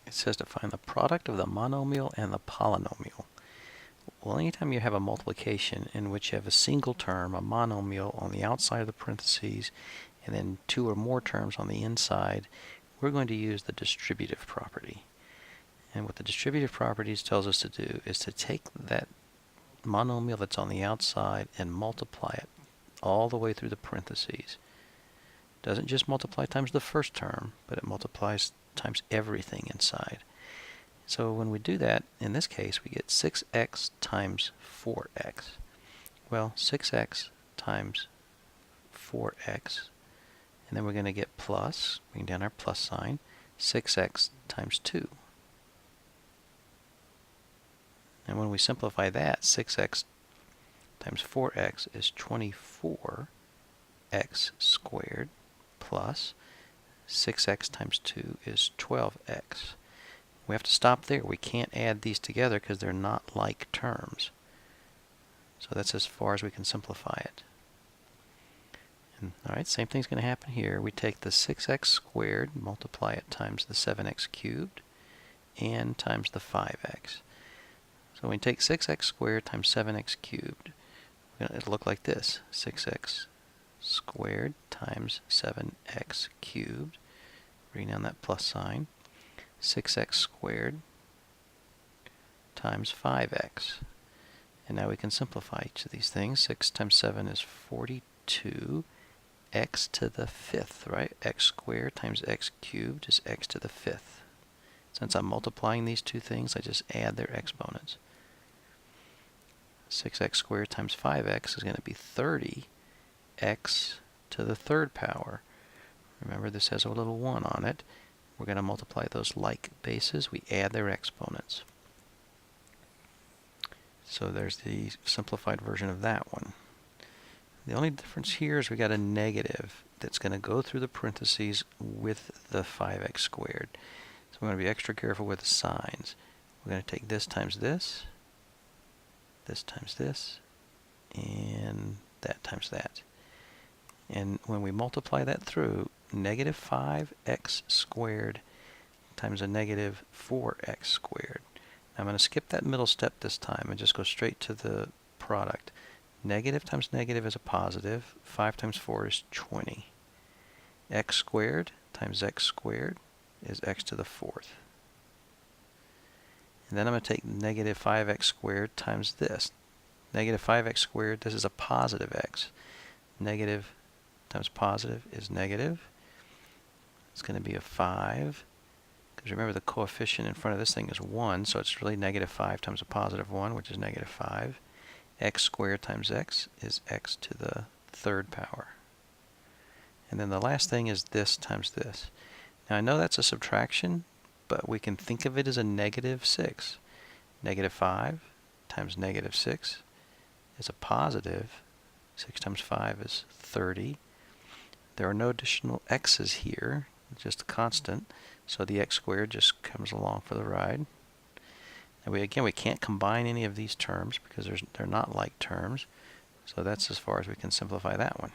It says to find the product of the monomial and the polynomial. Well, anytime you have a multiplication in which you have a single term, a monomial, on the outside of the parentheses, and then two or more terms on the inside, we're going to use the distributive property. And what the distributive properties tells us to do is to take that monomial that's on the outside and multiply it all the way through the parentheses. It doesn't just multiply times the first term, but it multiplies times everything inside. So when we do that, in this case, we get 6x times 4x. Well, 6x times 4x, and then we're going to get plus, bring down our plus sign, 6x times 2. And when we simplify that, 6x times 4x is 24x squared plus 6x times 2 is 12x. We have to stop there. We can't add these together because they're not like terms. So that's as far as we can simplify it. Alright, same thing's going to happen here. We take the 6x squared, multiply it times the 7x cubed, and times the 5x. So when we take 6x squared times 7x cubed, it'll look like this. 6x squared times 7x cubed. Bring down that plus sign. 6x squared times 5x. And now we can simplify each of these things. 6 times 7 is 42. X to the 5th, right? X squared times x cubed is x to the 5th. Since I'm multiplying these two things, I just add their exponents. 6x squared times 5x is going to be 30x to the 3rd power. Remember, this has a little 1 on it. We're going to multiply those like bases. We add their exponents. So there's the simplified version of that one. The only difference here is we got a negative that's going to go through the parentheses with the 5x squared. So we're going to be extra careful with the signs. We're going to take this times this times this, and that times that. And when we multiply that through, negative 5x squared times a negative 4x squared. Now I'm going to skip that middle step this time and just go straight to the product. Negative times negative is a positive. 5 times 4 is 20. X squared times x squared is x to the 4th. And then I'm going to take negative 5x squared times this. Negative 5x squared, this is a positive x. Negative times positive is negative. It's going to be a 5. Because remember, the coefficient in front of this thing is 1, so it's really negative 5 times a positive 1, which is negative 5. X squared times x is x to the 3rd power. And then the last thing is this times this. Now I know that's a subtraction, but we can think of it as a negative 6. Negative 5 times negative 6 is a positive. 6 times 5 is 30. There are no additional x's here, just a constant, so the x squared just comes along for the ride. And we can't combine any of these terms because they're not like terms, so that's as far as we can simplify that one.